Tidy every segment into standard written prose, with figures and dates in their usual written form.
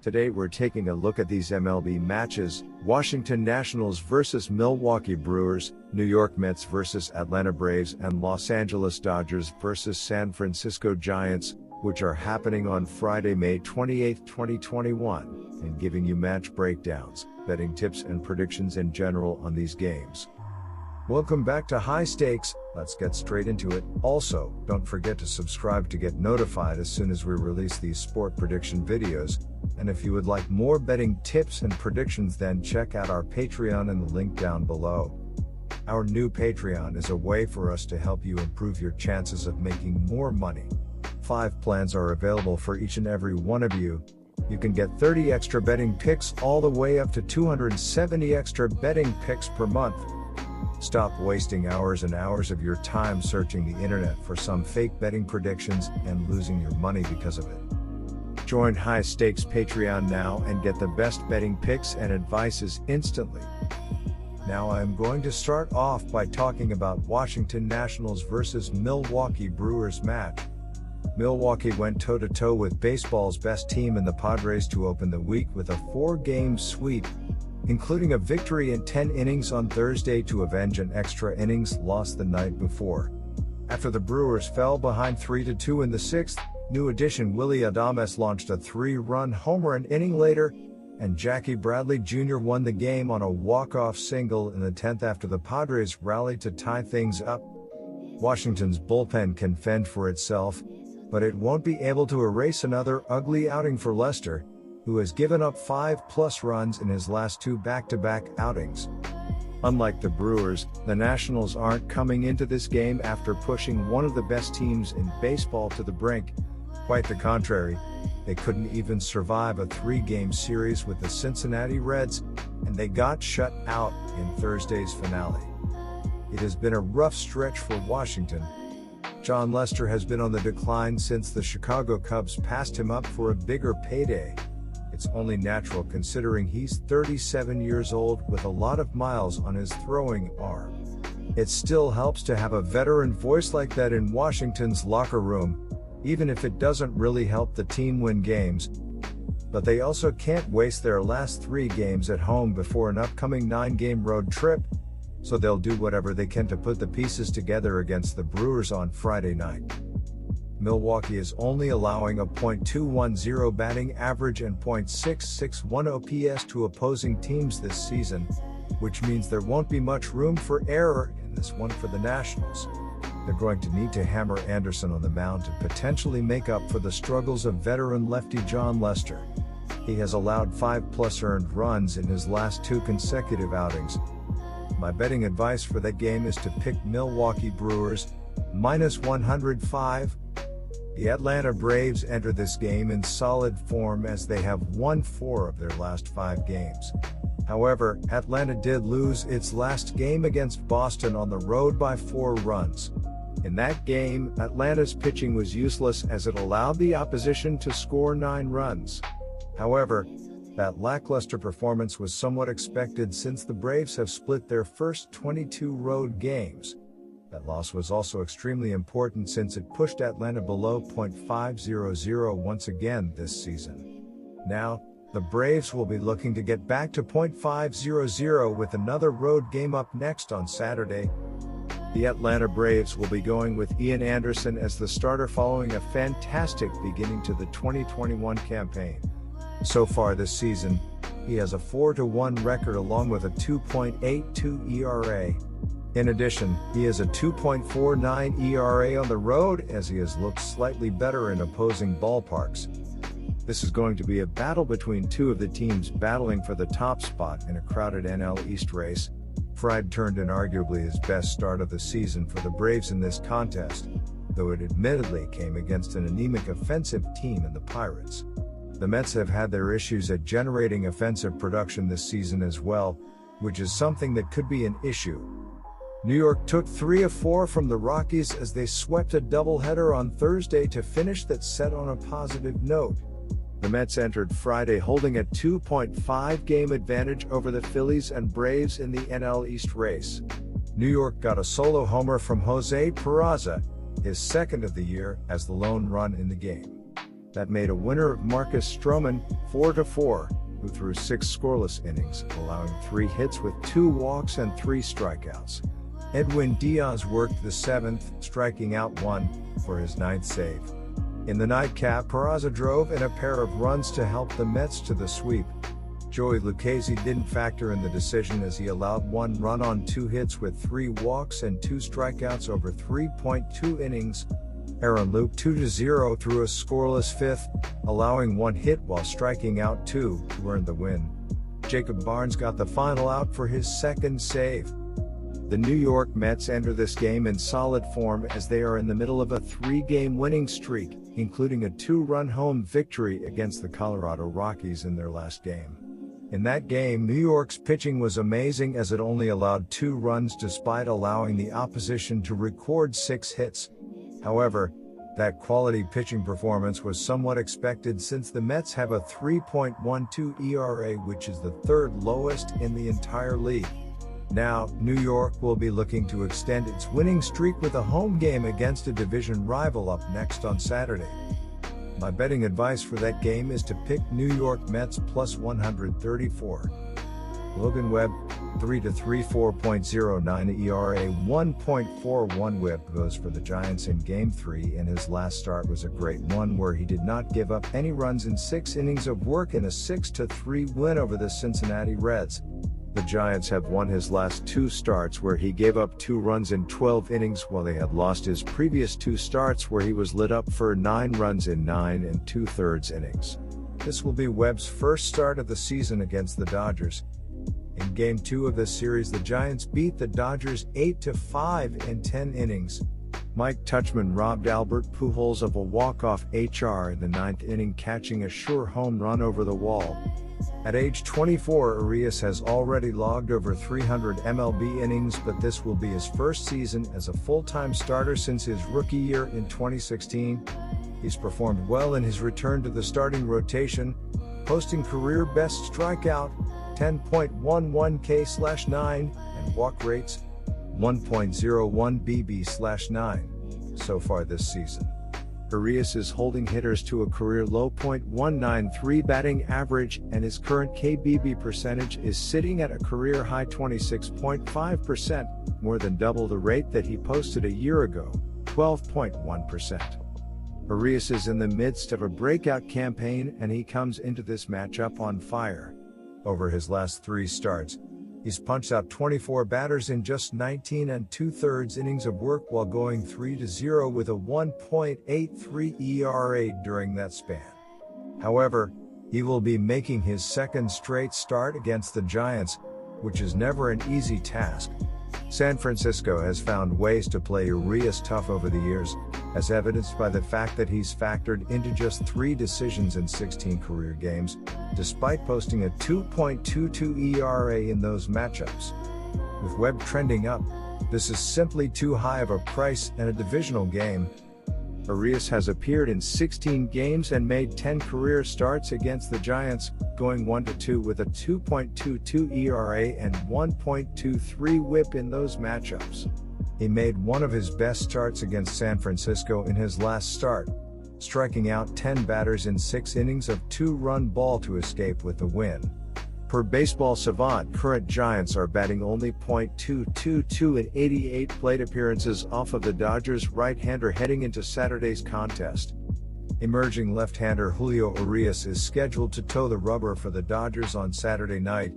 Today we're taking a look at these MLB matches: Washington Nationals vs Milwaukee Brewers, New York Mets vs Atlanta Braves, and Los Angeles Dodgers vs San Francisco Giants, which are happening on Friday, May 28, 2021, and giving you match breakdowns, betting tips and predictions in general on these games. Welcome back to High Stakes. Let's get straight into it. Also, don't forget to subscribe to get notified as soon as we release these sport prediction videos. And if you would like more betting tips and predictions, then check out our Patreon in the link down below. Our new Patreon is a way for us to help you improve your chances of making more money. 5 plans are available for each and every one of you. You can get 30 extra betting picks all the way up to 270 extra betting picks per month. Stop wasting hours and hours of your time searching the internet for some fake betting predictions and losing your money because of it. Join High Stakes Patreon now and get the best betting picks and advices instantly. Now I'm going to start off by talking about Washington Nationals vs Milwaukee Brewers match. Milwaukee went toe-to-toe with baseball's best team in the Padres to open the week with a 4-game sweep, including a victory in 10 innings on Thursday to avenge an extra innings lost the night before. After the Brewers fell behind 3-2 in the 6th, new addition Willy Adames launched a 3-run homer an inning later, and Jackie Bradley Jr. won the game on a walk-off single in the 10th after the Padres rallied to tie things up. Washington's bullpen can fend for itself, but it won't be able to erase another ugly outing for Lester, who has given up 5+ runs in his last 2 back-to-back outings. Unlike the Brewers, the Nationals aren't coming into this game after pushing one of the best teams in baseball to the brink. Quite the contrary, they couldn't even survive a 3-game series with the Cincinnati Reds, and they got shut out in Thursday's finale. It has been a rough stretch for Washington. Jon Lester has been on the decline since the Chicago Cubs passed him up for a bigger payday. It's only natural considering he's 37 years old with a lot of miles on his throwing arm. It still helps to have a veteran voice like that in Washington's locker room, even if it doesn't really help the team win games. But they also can't waste their last 3 games at home before an upcoming 9-game road trip, so they'll do whatever they can to put the pieces together against the Brewers on Friday night. Milwaukee is only allowing a .210 batting average and .661 OPS to opposing teams this season, which means there won't be much room for error in this one for the Nationals. They're going to need to hammer Anderson on the mound to potentially make up for the struggles of veteran lefty Jon Lester. He has allowed 5+ earned runs in his last 2 consecutive outings. My betting advice for that game is to pick Milwaukee Brewers, -105. The Atlanta Braves enter this game in solid form as they have won 4 of their last 5 games. However, Atlanta did lose its last game against Boston on the road by 4 runs. In that game, Atlanta's pitching was useless as it allowed the opposition to score 9 runs. However, that lackluster performance was somewhat expected since the Braves have split their first 22 road games. That loss was also extremely important since it pushed Atlanta below .500 once again this season. Now, the Braves will be looking to get back to .500 with another road game up next on Saturday. The Atlanta Braves will be going with Ian Anderson as the starter following a fantastic beginning to the 2021 campaign. So far this season, he has a 4-1 record along with a 2.82 ERA. In addition, he has a 2.49 ERA on the road as he has looked slightly better in opposing ballparks. This is going to be a battle between 2 of the teams battling for the top spot in a crowded NL East race. Fried turned in arguably his best start of the season for the Braves in this contest, though it admittedly came against an anemic offensive team in the Pirates. The Mets have had their issues at generating offensive production this season as well, which is something that could be an issue. New York took 3 of 4 from the Rockies as they swept a doubleheader on Thursday to finish that set on a positive note. The Mets entered Friday holding a 2.5-game advantage over the Phillies and Braves in the NL East race. New York got a solo homer from Jose Peraza, his second of the year, as the lone run in the game. that made a winner of Marcus Stroman, 4-4, who threw 6 scoreless innings, allowing 3 hits with 2 walks and 3 strikeouts. Edwin Diaz worked the 7th, striking out 1, for his 9th save. In the nightcap, Peraza drove in a pair of runs to help the Mets to the sweep. Joey Lucchesi didn't factor in the decision as he allowed 1 run on 2 hits with 3 walks and 2 strikeouts over 3.2 innings. Aaron Loup 2-0 threw a scoreless 5th, allowing 1 hit while striking out 2 to earn the win. Jacob Barnes got the final out for his 2nd save. The New York Mets enter this game in solid form as they are in the middle of a 3-game winning streak, including a 2-run home victory against the Colorado Rockies in their last game. In that game, New York's pitching was amazing as it only allowed 2 runs despite allowing the opposition to record 6 hits. However, that quality pitching performance was somewhat expected since the Mets have a 3.12 ERA, which is the 3rd lowest in the entire league. Now, New York will be looking to extend its winning streak with a home game against a division rival up next on Saturday. My betting advice for that game is to pick New York Mets plus 134. Logan Webb, 3-3, 4.09 ERA, 1.41 WHIP goes for the Giants in Game 3, and his last start was a great one where he did not give up any runs in 6 innings of work in a 6-3 win over the Cincinnati Reds. The Giants have won his last 2 starts where he gave up 2 runs in 12 innings while they had lost his previous 2 starts where he was lit up for 9 runs in 9 2/3 innings. This will be Webb's first start of the season against the Dodgers. In Game 2 of this series, the Giants beat the Dodgers 8-5 in 10 innings. Mike Tauchman robbed Albert Pujols of a walk-off HR in the 9th inning, catching a sure home run over the wall. At age 24, Arias has already logged over 300 MLB innings, but this will be his first season as a full-time starter since his rookie year in 2016. He's performed well in his return to the starting rotation, posting career-best strikeout, 10.11 K/9, and walk rates, 1.01 BB/9, so far this season. Arias is holding hitters to a career low .193 batting average, and his current KBB percentage is sitting at a career high 26.5%, more than double the rate that he posted a year ago, 12.1%. Arias is in the midst of a breakout campaign, and he comes into this matchup on fire. Over his last 3 starts, he's punched out 24 batters in just 19 2/3 innings of work while going 3-0 with a 1.83 ERA during that span. However, he will be making his 2nd straight start against the Giants, which is never an easy task. San Francisco has found ways to play Arias tough over the years, as evidenced by the fact that he's factored into just 3 decisions in 16 career games, despite posting a 2.22 ERA in those matchups. With Webb trending up, this is simply too high of a price in a divisional game. Arias has appeared in 16 games and made 10 career starts against the Giants, going 1-2 with a 2.22 ERA and 1.23 WHIP in those matchups. He made one of his best starts against San Francisco in his last start, striking out 10 batters in 6 innings of 2-run ball to escape with the win. Per Baseball Savant, current Giants are batting only .222 in 88 plate appearances off of the Dodgers right-hander heading into Saturday's contest. Emerging left-hander Julio Urias is scheduled to toe the rubber for the Dodgers on Saturday night.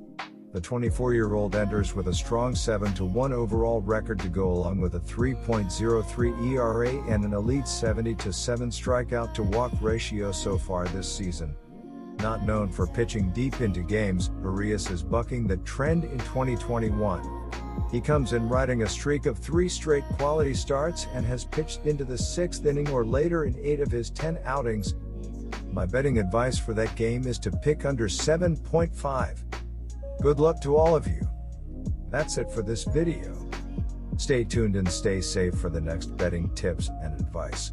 The 24-year-old enters with a strong 7-1 overall record to go along with a 3.03 ERA and an elite 70-7 strikeout-to-walk ratio so far this season. Not known for pitching deep into games, Urias is bucking the trend in 2021. He comes in riding a streak of 3 straight quality starts and has pitched into the 6th inning or later in 8 of his 10 outings. My betting advice for that game is to pick under 7.5. Good luck to all of you. That's it for this video. Stay tuned and stay safe for the next betting tips and advice.